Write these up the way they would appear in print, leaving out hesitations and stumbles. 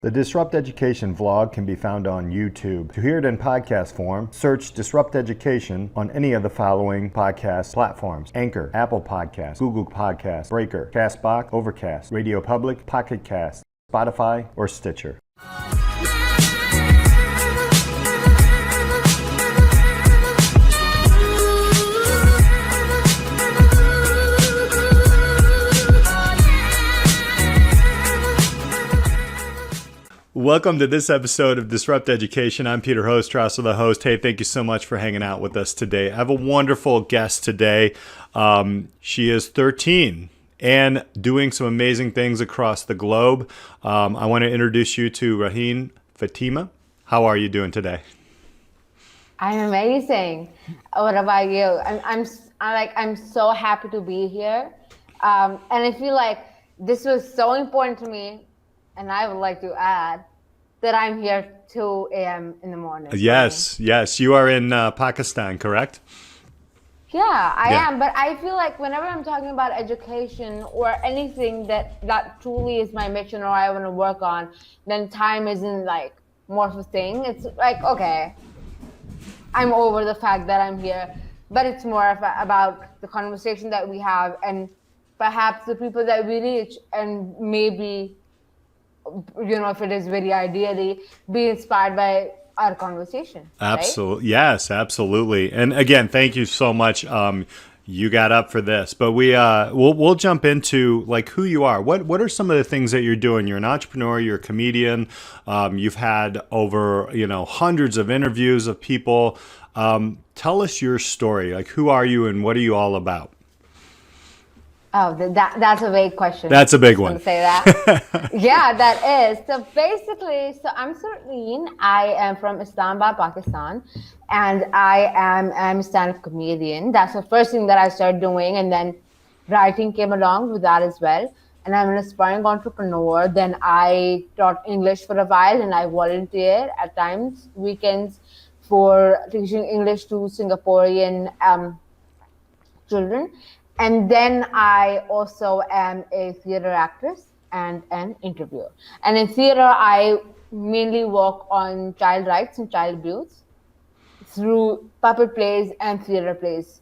The Disrupt Education vlog can be found on YouTube. To hear it in podcast form, search Disrupt Education on any of the following podcast platforms: Anchor, Apple Podcasts, Google Podcasts, Breaker, Castbox, Overcast, Radio Public, Pocket Cast, Spotify, or Stitcher. Welcome to this episode of Disrupt Education. I'm Peter Hostrasser, the host. Hey, thank you so much for hanging out with us today. I have a wonderful guest today. She is 13 and doing some amazing things across the globe. I want to introduce you to Raheen Fatima. How are you doing today? I'm amazing. What about you? I'm so happy to be here, and I feel like this was so important to me. And I would like to add that I'm here 2 a.m. in the morning. Yes. You are in Pakistan, correct? Yeah, I am. But I feel like whenever I'm talking about education or anything that truly is my mission or I want to work on, then time isn't like more of a thing. It's like, okay, I'm over the fact that I'm here. But it's more about the conversation that we have and perhaps the people that we reach, and maybe, if it is very ideally, be inspired by our conversation. Absolutely. Right? Yes, absolutely. And again, thank you so much. You got up for this, but we'll jump into like who you are. What are some of the things that you're doing? You're an entrepreneur, you're a comedian. You've had over, hundreds of interviews of people. Tell us your story. Like, who are you and what are you all about? Oh, that's a big question. That's a big one. Say that. Yeah, that is. So basically, I'm Raheen. I am from Islamabad, Pakistan, and I'm a stand-up-comedian. That's the first thing that I started doing, and then writing came along with that as well. And I'm an aspiring entrepreneur. Then I taught English for a while, and I volunteered at times, weekends, for teaching English to Singaporean children. And then I also am a theater actress and an interviewer. And in theater, I mainly work on child rights and child abuse through puppet plays and theater plays.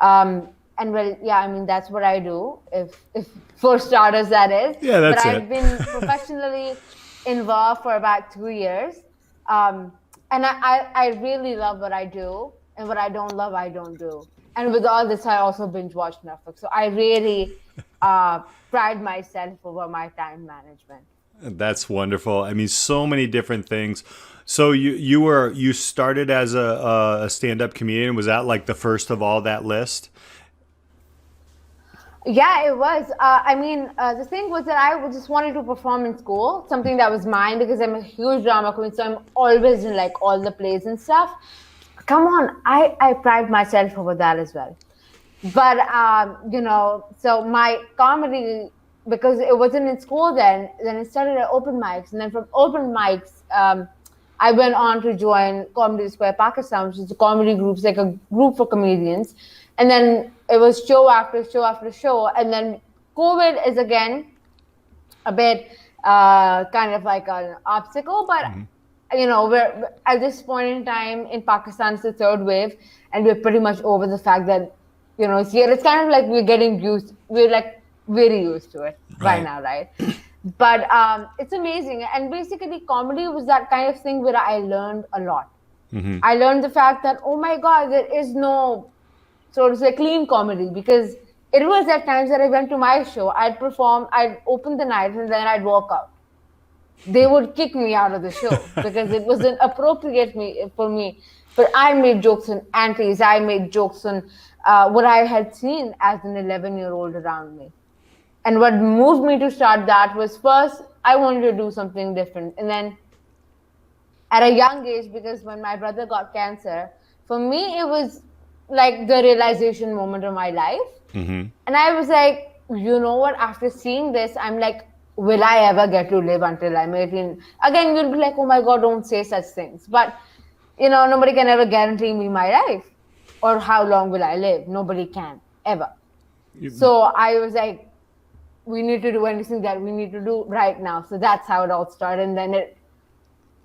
That's what I do. If for starters, that is. Yeah, that's it. But I've been professionally involved for about 2 years. And I really love what I do, and what I don't love, I don't do. And with all this, I also binge watch Netflix. So I really pride myself over my time management. That's wonderful. I mean, so many different things. So you started as a stand-up comedian. Was that like the first of all that list? Yeah, it was. The thing was that I just wanted to perform in school, something that was mine, because I'm a huge drama queen. So I'm always in like all the plays and stuff. Come on, I pride myself over that as well. But, so my comedy, because it wasn't in school then it started at open mics. And then from open mics, I went on to join Comedy Square Pakistan, which is a comedy group, like a group for comedians. And then it was show after show after show. And then COVID is again a bit kind of like an obstacle, but we're at this point in time in Pakistan, it's the third wave, and we're pretty much over the fact that, it's here. It's kind of like we're like very used to it right now, right? But it's amazing. And basically, comedy was that kind of thing where I learned a lot. Mm-hmm. I learned the fact that, oh my God, there is no, so to say, clean comedy, because it was at times that I went to my show, I'd perform, I'd open the night, and then I'd walk out. They would kick me out of the show because it wasn't appropriate for me. But I made jokes on aunties. I made jokes on what I had seen as an 11-year-old around me. And what moved me to start that was, first, I wanted to do something different. And then at a young age, because when my brother got cancer, for me, it was like the realization moment of my life. Mm-hmm. And I was like, you know what? After seeing this, I'm like, will I ever get to live until I'm 18? Again, you'll be like, oh my God, don't say such things. But, nobody can ever guarantee me my life or how long will I live. Nobody can, ever. So I was like, we need to do anything that we need to do right now. So that's how it all started. And then it,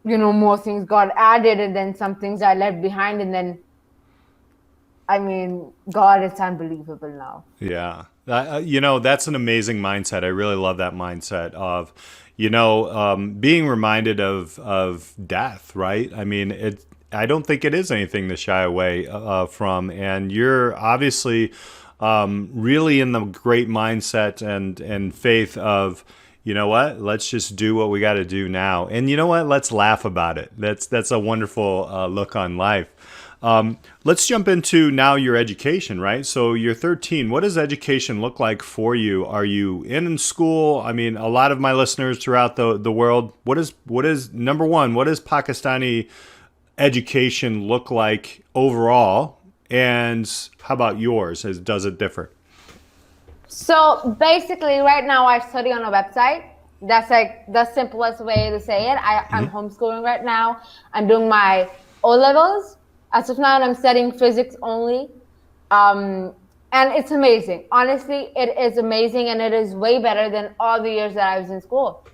more things got added, and then some things I left behind. And then, I mean, God, it's unbelievable now. Yeah. That's an amazing mindset. I really love that mindset of, being reminded of death, right? I mean, I don't think it is anything to shy away from. And you're obviously really in the great mindset and faith of, you know what, let's just do what we got to do now. And you know what, let's laugh about it. That's a wonderful look on life. Let's jump into now your education, right? So you're 13. What does education look like for you? Are you in school? I mean, a lot of my listeners throughout the world, what is number one, what does Pakistani education look like overall? And how about yours? Does it differ? So basically, right now I study on a website. That's like the simplest way to say it. I'm homeschooling right now. I'm doing my O-levels. As of now, I'm studying physics only. And it's amazing. Honestly, it is amazing, and it is way better than all the years that I was in school.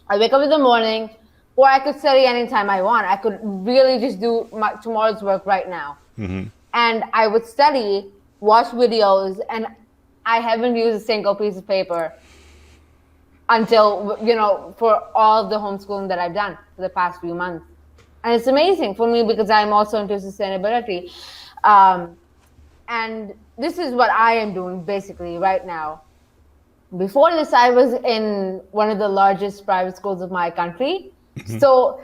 I wake up in the morning, or I could study anytime I want. I could really just do tomorrow's work right now. Mm-hmm. And I would study, watch videos, and I haven't used a single piece of paper until, for all the homeschooling that I've done for the past few months. And it's amazing for me because I'm also into sustainability. And this is what I am doing basically right now. Before this, I was in one of the largest private schools of my country. Mm-hmm. So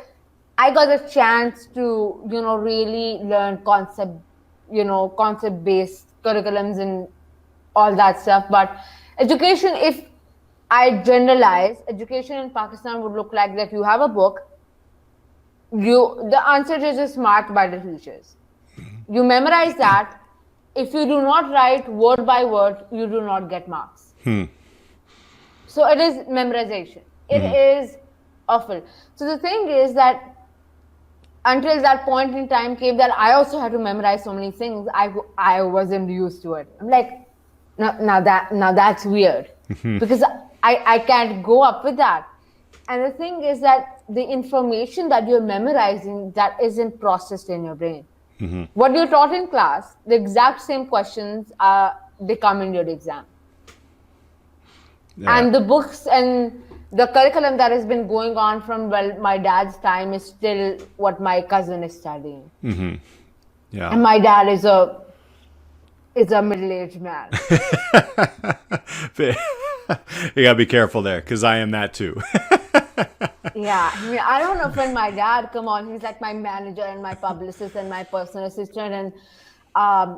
I got a chance to, really learn concept-based curriculums and all that stuff. But education, if I generalize, education in Pakistan would look like that you have a book. The answer is just marked by the teachers. Mm-hmm. You memorize that. If you do not write word by word, you do not get marks. So it is memorization. It is awful. So the thing is that until that point in time came that I also had to memorize so many things, I wasn't used to it. I'm like, now that's weird because I can't go up with that. And the thing is that the information that you're memorizing, that isn't processed in your brain. Mm-hmm. What you're taught in class, the exact same questions they come in your exam. Yeah. And the books and the curriculum that has been going on from my dad's time is still what my cousin is studying. Mm-hmm. Yeah. And my dad is a middle-aged man. You gotta be careful there, because I am that too. Yeah, I mean, I don't offend my dad. Come on, he's like my manager and my publicist and my personal assistant and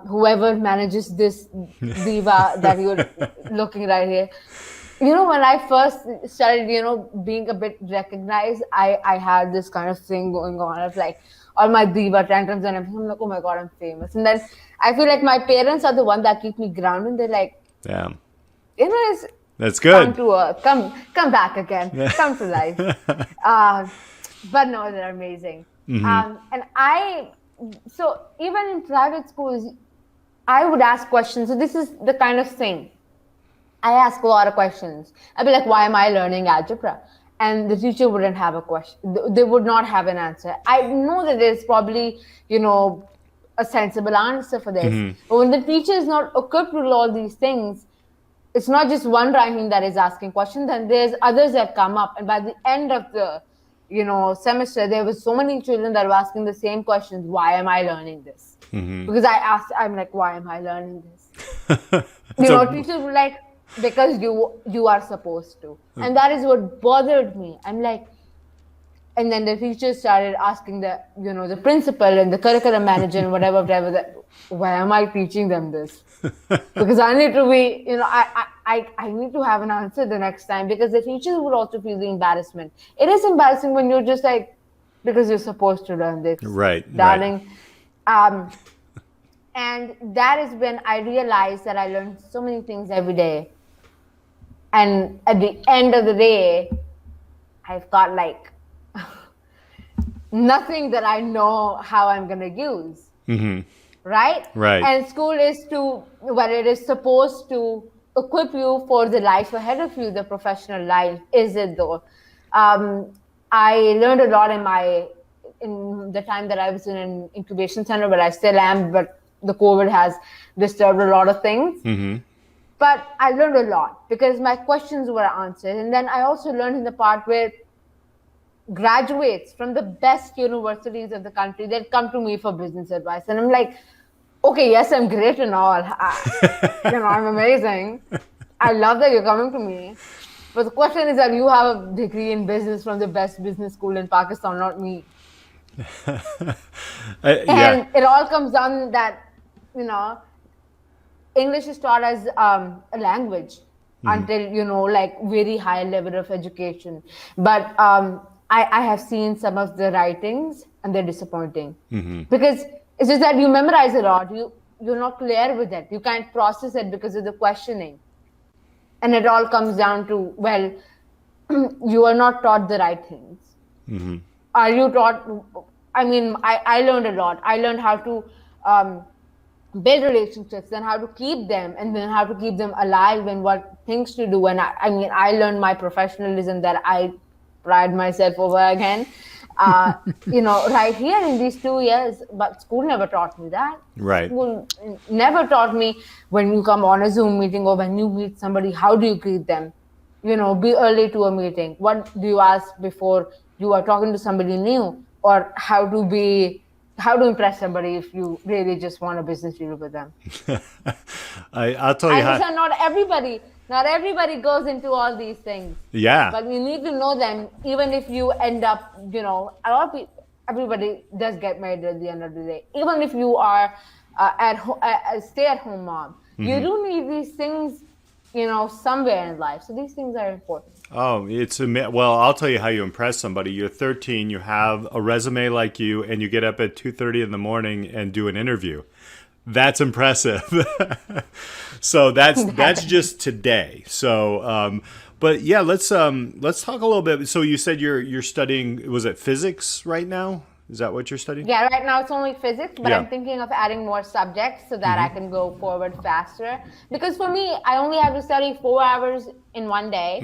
whoever manages this diva that you're looking right here. When I first started, being a bit recognized, I had this kind of thing going on of like all my diva tantrums and everything. I'm like, oh my God, I'm famous. And then I feel like my parents are the one that keep me grounded. They're like, yeah, that's good. Come to earth. Come back again. Come to life. But no, they're amazing. Mm-hmm. So even in private schools, I would ask questions. So this is the kind of thing. I ask a lot of questions. I'd be like, why am I learning algebra? And the teacher wouldn't have a question. They would not have an answer. I know that there's probably, a sensible answer for this. Mm-hmm. But when the teacher is not equipped with all these things, it's not just one Raheen that is asking questions, and there's others that come up. And by the end of the, semester, there was so many children that were asking the same questions. Why am I learning this? Mm-hmm. Because I'm like, why am I learning this? Teachers were like, because you are supposed to. Mm-hmm. And that is what bothered me. I'm like, and then the teachers started asking the principal and the curriculum manager and whatever, why am I teaching them this? Because I need to be, I need to have an answer the next time, because the teachers would also feel the embarrassment. It is embarrassing when you're just like, because you're supposed to learn this. Right, darling. Right. And that is when I realized that I learned so many things every day. And at the end of the day, I've got like nothing that I know how I'm going to use. Mm-hmm. Right? Right. And school is it is supposed to equip you for the life ahead of you, the professional life. Is it though? I learned a lot in the time that I was in an incubation center, but I still am. But the COVID has disturbed a lot of things. But I learned a lot because my questions were answered. And then I also learned in the part where graduates from the best universities of the country, they'd come to me for business advice. And I'm like, okay, yes, I'm great and all. I'm amazing. I love that you're coming to me. But the question is that you have a degree in business from the best business school in Pakistan, not me. And it all comes down that, English is taught as a language until, like very high level of education. But I have seen some of the writings and they're disappointing because it's just that you memorize a lot. You're not clear with it. You can't process it because of the questioning. And it all comes down to, well, you are not taught the right things. Are you taught? I mean, I learned a lot. I learned how to build relationships and how to keep them, and then how to keep them alive and what things to do. And I learned my professionalism that I pride myself over again. Right here in these 2 years, but school never taught me that. Right. School never taught me when you come on a Zoom meeting or when you meet somebody, how do you greet them? Be early to a meeting. What do you ask before you are talking to somebody new? Or how to impress somebody if you really just want a business deal with them. I'll tell you how. Not everybody goes into all these things. Yeah. But you need to know them, even if you end up, a lot of people, everybody does get married at the end of the day. Even if you are a stay-at-home mom, you do need these things, somewhere in life. So these things are important. Oh, well, I'll tell you how you impress somebody. You're 13, you have a resume like you, and you get up at 2:30 in the morning and do an interview. That's impressive. So that's just today. So, but yeah, let's talk a little bit. So you said you're studying, was it physics right now? Is that what you're studying? Yeah, right now it's only physics, but Yeah. I'm thinking of adding more subjects so that I can go forward faster. Because for me, I only have to study 4 hours in one day,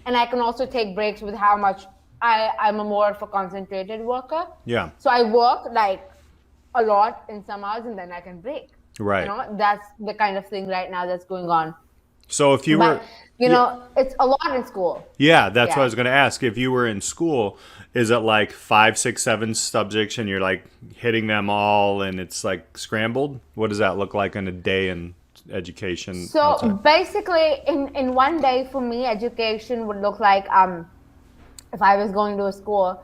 and I can also take breaks with how much I'm a more of a concentrated worker. Yeah. So I work like a lot in some hours, and then I can break. Right. That's the kind of thing right now that's going on. So if you were, it's a lot in school. yeah, that's what I was going to ask. If you were in school, is it like 5, 6, 7 subjects and you're like hitting them all and it's like scrambled? What does that look like in a day in education? So basically in one day for me, education would look like if I was going to a school,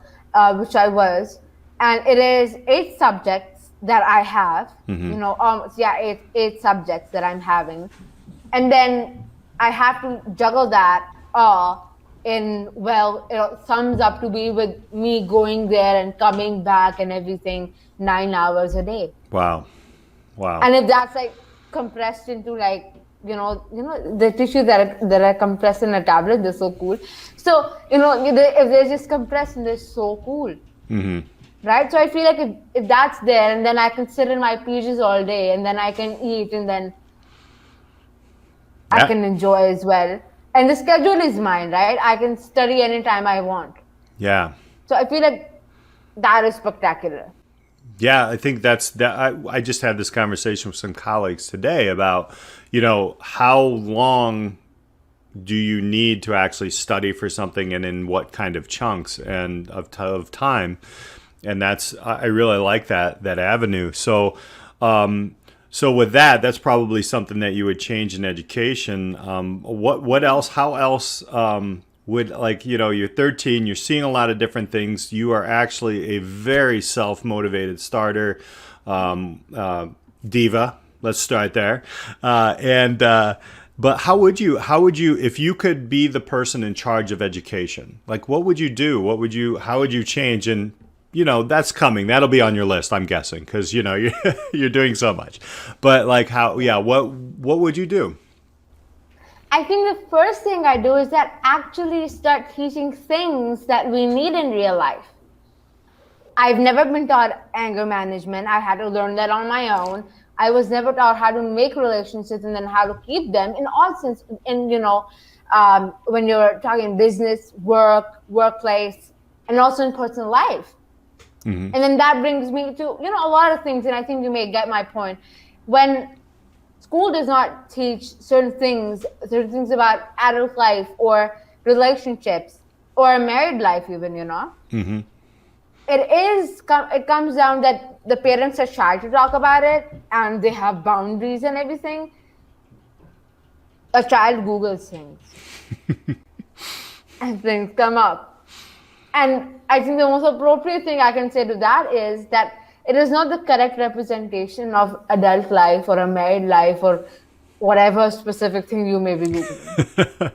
which I was, and it is 8 subjects that I have, eight subjects that I'm having. And then I have to juggle that it sums up to be with me going there and coming back and everything 9 hours a day. Wow. And if that's like compressed into like, the tissues that are compressed in a tablet, they're so cool. So, if they're just compressed and they're so cool. Right? So I feel like if that's there, and then I can sit in my pages all day, and then I can eat, and then I can enjoy as well. And the schedule is mine, right? I can study anytime I want. Yeah. So I feel like that is spectacular. Yeah, I think that's that. I just had this conversation with some colleagues today about, how long do you need to actually study for something and in what kind of chunks and of time. And I really like that avenue. So, so with that's probably something that you would change in education. What else? How else would, like, you're 13, you're seeing a lot of different things. You are actually a very self-motivated starter, diva. Let's start there. But how would you, if you could be the person in charge of education, like, what would you do? How would you change? And that's coming. That'll be on your list, I'm guessing, because you're doing so much. But like, what would you do? I think the first thing I do is that actually start teaching things that we need in real life. I've never been taught anger management. I had to learn that on my own. I was never taught how to make relationships and then how to keep them in all sense. And when you're talking business, workplace, and also in personal life. And then that brings me to a lot of things, and I think you may get my point. When school does not teach certain things about adult life or relationships or married life, even it comes down that the parents are shy to talk about it, and they have boundaries and everything. A child Googles things and things come up. And I think the most appropriate thing I can say to that is that it is not the correct representation of adult life or a married life or whatever specific thing you may be Googling.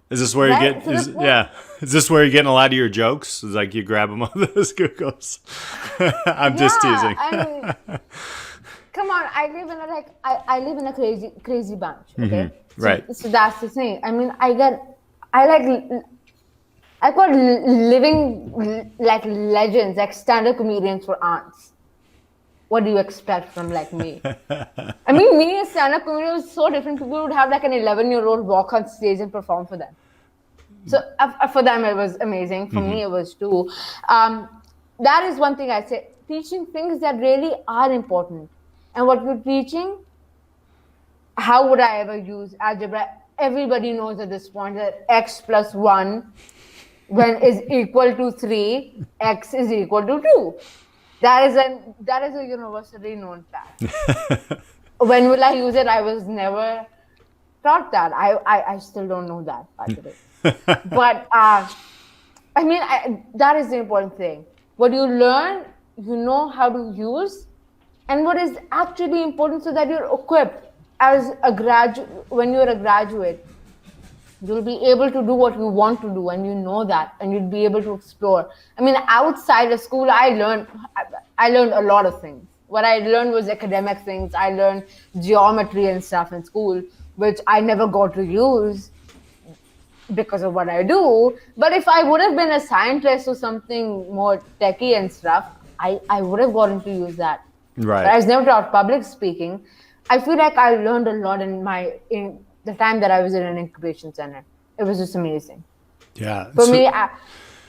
Is this where Right? you So get? that's what- Yeah. Is this where you're getting a lot of your jokes? It's like you grab them on those Googles. I'm just teasing. I mean, come on, I live in a crazy bunch. Okay, Right. So that's the thing. I mean, I got living like legends, like standup comedians for aunts. What do you expect from like me? I mean, me as stand-up comedian was so different. People would have like an 11-year-old walk on stage and perform for them. So for them, it was amazing. For me, it was too. That is one thing I say. Teaching things that really are important. And what you're teaching, how would I ever use algebra? Everybody knows at this point that x plus 1 when is equal to 3, x is equal to 2. That is a universally known fact. When will I use it? I was never taught that. I still don't know that, by the way. But I mean, that is the important thing. What you learn, you know how to use, and what is actually important so that you're equipped as a graduate. When you're a graduate, you'll be able to do what you want to do, and you know that, and you'll be able to explore. I mean, outside of school, I learned a lot of things. What I learned was academic things. I learned geometry and stuff in school, which I never got to use because of what I do. But if I would have been a scientist or something more techie and stuff, I would have gotten to use that. Right. But I was never taught public speaking. I feel like I learned a lot in the time that I was in an incubation center. It was just amazing. Yeah. For me,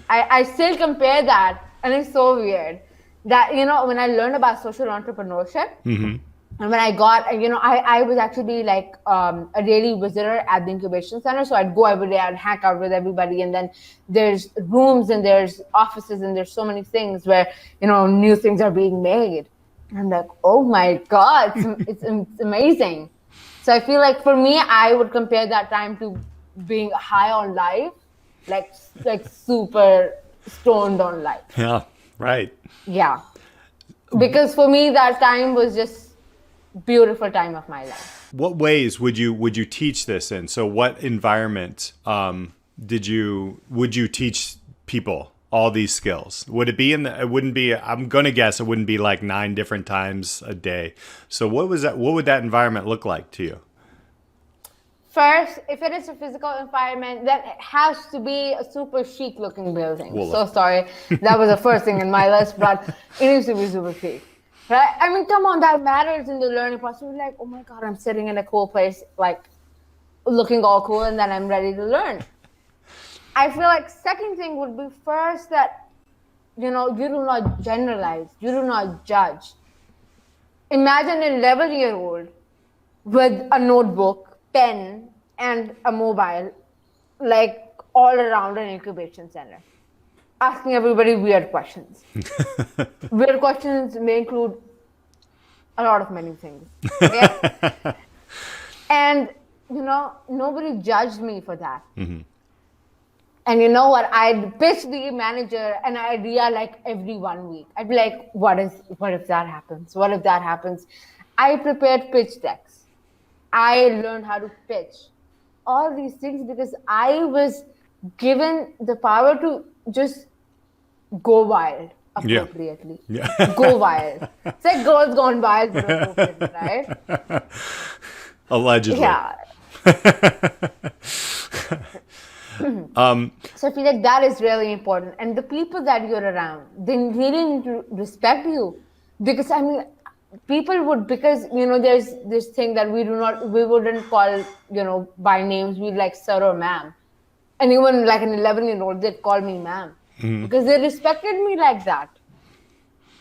I still compare that, and it's so weird that, when I learned about social entrepreneurship, and when I got, I was actually like a daily visitor at the incubation center. So I'd go every day, I'd hang out with everybody. And then there's rooms and there's offices and there's so many things where, new things are being made. And I'm like, oh my God, it's amazing. So I feel like for me, I would compare that time to being high on life, like super stoned on life. Yeah. Right. Yeah. Because for me, that time was just beautiful time of my life. What ways would you teach this in? So what environment would you teach people all these skills? Would it be it wouldn't be, I'm going to guess it wouldn't be like 9 different times a day. So what would that environment look like to you? First, if it is a physical environment, then it has to be a super chic looking building. Well, so sorry. That was the first thing in my list, but it needs to be super chic. Right? I mean, come on, that matters in the learning process. We're like, oh my God, I'm sitting in a cool place, like looking all cool, and then I'm ready to learn. I feel like second thing would be first that, you do not generalize, you do not judge. Imagine an 11-year-old with a notebook, pen, and a mobile, like all around an incubation center, asking everybody weird questions. Weird questions may include a lot of many things. Okay? And, nobody judged me for that. And you know what? I'd pitch the manager an idea like every 1 week. I'd be like, what if that happens? What if that happens? I prepared pitch decks. I learned how to pitch. All these things because I was given the power to just go wild appropriately. Yeah. Go wild. It's like girls gone wild but appropriately, right? Allegedly. Yeah. So I feel like that is really important. And the people that you're around, they really need to respect you. Because I mean, people would, because there's this thing that we wouldn't call by names. We'd like sir or ma'am, and even like an 11-year-old, they'd call me ma'am because they respected me like that,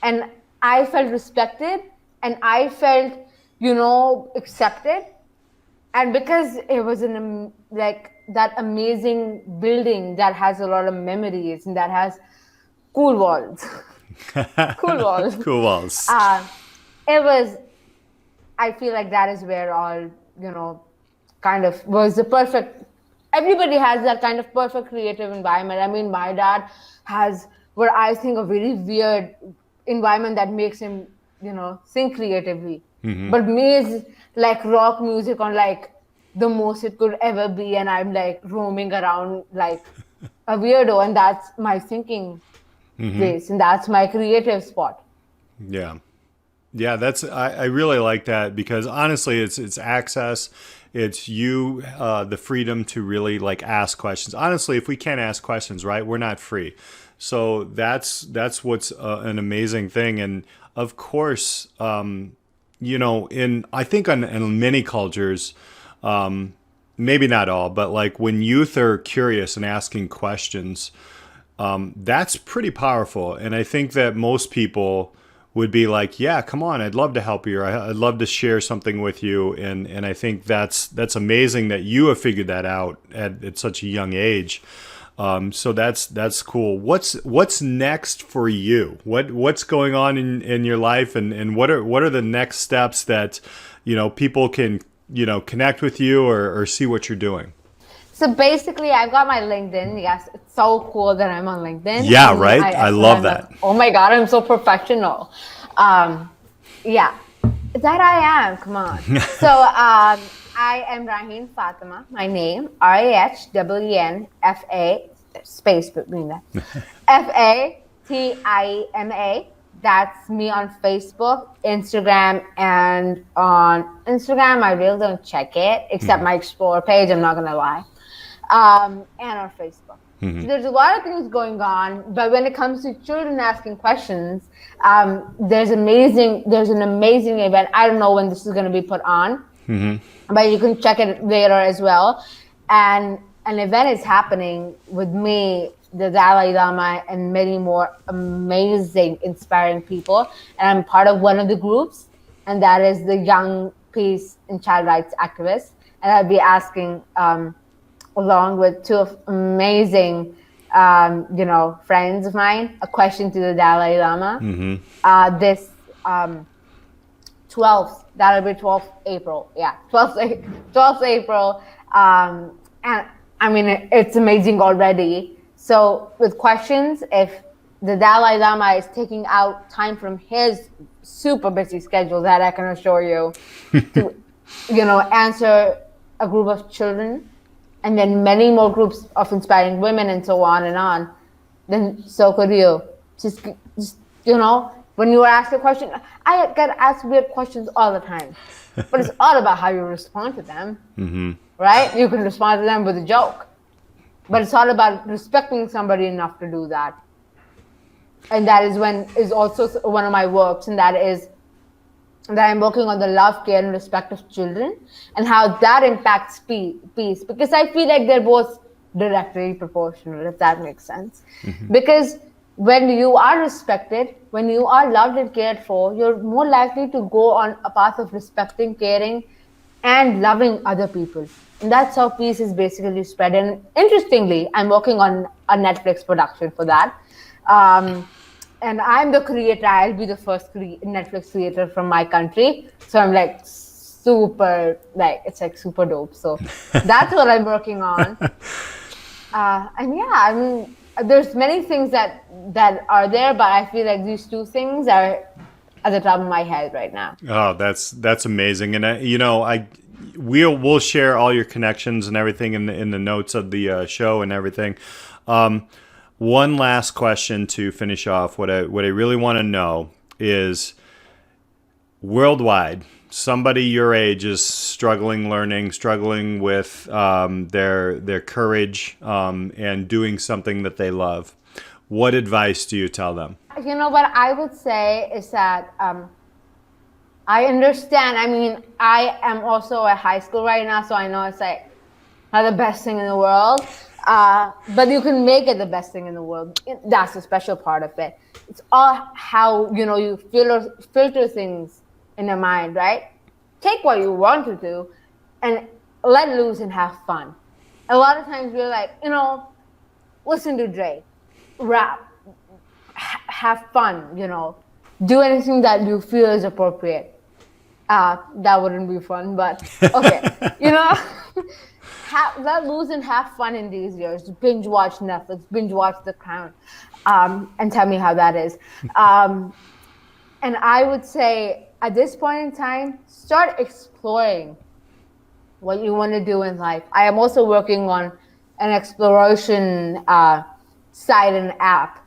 and I felt respected, and I felt accepted. And because it was like that amazing building that has a lot of memories and that has cool walls, cool walls, Cool walls. It was, I feel like that is where all, kind of was the perfect, everybody has that kind of perfect creative environment. I mean, my dad has what I think a very weird environment that makes him, think creatively. But me is like rock music on like the most it could ever be. And I'm like roaming around like a weirdo. And that's my thinking place. And that's my creative spot. Yeah. Yeah, I really like that because honestly, it's access, it's you, the freedom to really like ask questions. Honestly, if we can't ask questions, right, we're not free. So that's what's an amazing thing. And of course, I think in many cultures, maybe not all, but like when youth are curious and asking questions, that's pretty powerful. And I think that most people would be like, yeah, come on, I'd love to help you. Or I'd love to share something with you. And I think that's amazing that you have figured that out at such a young age. So that's cool. What's next for you? What's going on in your life, and what are the next steps that, people can, connect with you or see what you're doing? So basically, I've got my LinkedIn. Yes, it's so cool that I'm on LinkedIn. Yeah, right. I love that. Oh my God, I'm so professional. Yeah, that I am. Come on. So I am Raheen Fatima. My name, RAHEENFA, space between that. FATIMA. That's me on Facebook, Instagram, and on Instagram, I really don't check it, except my Explore page, I'm not going to lie. And on Facebook. So there's a lot of things going on, but when it comes to children asking questions, there's an amazing event. I don't know when this is going to be put on, but you can check it later as well. And an event is happening with me, the Dalai Lama, and many more amazing, inspiring people. And I'm part of one of the groups, and that is the Young Peace and Child Rights Activists. And I'll be asking, along with two amazing, friends of mine, a question to the Dalai Lama. This 12th, that'll be 12th April. Yeah, 12th April. And I mean, it's amazing already. So with questions, if the Dalai Lama is taking out time from his super busy schedule, that I can assure you, to, answer a group of children, and then many more groups of inspiring women and so on, then so could you. Just when you ask a question, I get asked weird questions all the time, but it's all about how you respond to them, right? You can respond to them with a joke, but it's all about respecting somebody enough to do that. And that is also one of my works, and that is that I'm working on the love, care, and respect of children, and how that impacts peace. Because I feel like they're both directly proportional, if that makes sense. Because when you are respected, when you are loved and cared for, you're more likely to go on a path of respecting, caring, and loving other people. And that's how peace is basically spread. And interestingly, I'm working on a Netflix production for that. And I'm the creator. I'll be the first Netflix creator from my country. So I'm like super dope. So that's what I'm working on. And yeah, I mean, there's many things that are there, but I feel like these two things are at the top of my head right now. Oh, that's amazing. And we'll share all your connections and everything in the notes of the show and everything. One last question to finish off. What I really want to know is, worldwide, somebody your age is struggling with their courage and doing something that they love. What advice do you tell them? What I would say is that I understand. I mean, I am also at high school right now, so I know it's like not the best thing in the world. But you can make it the best thing in the world. That's the special part of it. It's all how you filter things in your mind, right? Take what you want to do, and let loose and have fun. A lot of times we're like, listen to Drake, rap, have fun. Do anything that you feel is appropriate. That wouldn't be fun, but okay. Let loose and have fun in these years. Binge watch Netflix, binge watch The Crown, and tell me how that is. And I would say at this point in time, start exploring what you want to do in life. I am also working on an exploration site and app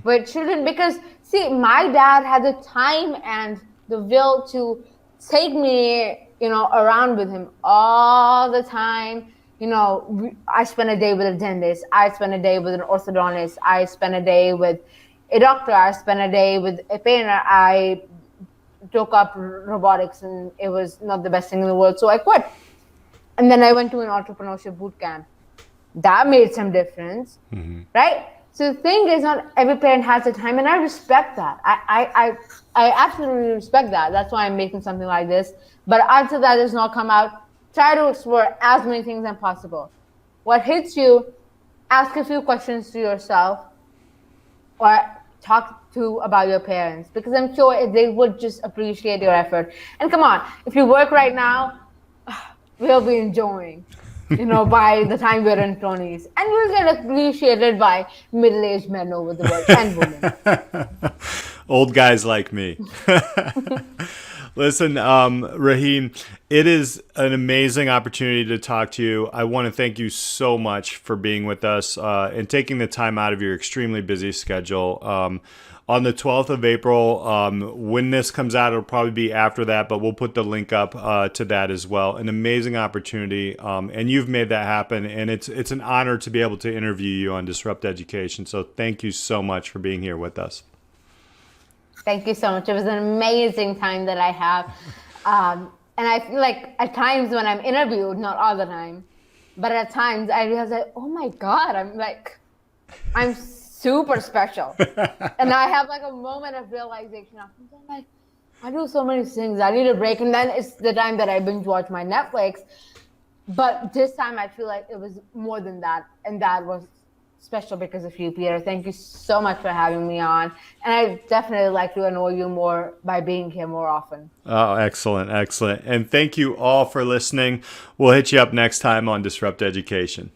with children because, see, my dad had the time and the will to take me, around with him all the time. I spent a day with a dentist. I spent a day with an orthodontist. I spent a day with a doctor. I spent a day with a painter. I took up robotics and it was not the best thing in the world, so I quit. And then I went to an entrepreneurship boot camp. That made some difference, right? So the thing is, not every parent has the time, and I respect that. I absolutely respect that. That's why I'm making something like this. But until that does not come out, try to explore as many things as possible. What hits you, ask a few questions to yourself, or talk to about your parents, because I'm sure they would just appreciate your effort. And come on, if you work right now, we'll be enjoying. By the time we're in 20s. And we'll get appreciated by middle-aged men over the world and women. Old guys like me. Listen, Raheen, it is an amazing opportunity to talk to you. I want to thank you so much for being with us and taking the time out of your extremely busy schedule. On the 12th of April, when this comes out, it'll probably be after that, but we'll put the link up to that as well. An amazing opportunity, and you've made that happen, and it's an honor to be able to interview you on Disrupt Education. So thank you so much for being here with us. Thank you so much. It was an amazing time that I have. And I feel like at times when I'm interviewed, not all the time, but at times I realize like, oh my God, I'm super special. And I have like a moment of realization. I'm like, I do so many things. I need a break. And then it's the time that I binge watch my Netflix. But this time I feel like it was more than that. And that was special because of you, Peter. Thank you so much for having me on. And I definitely like to know you more by being here more often. Oh, excellent. Excellent. And thank you all for listening. We'll hit you up next time on Disrupt Education.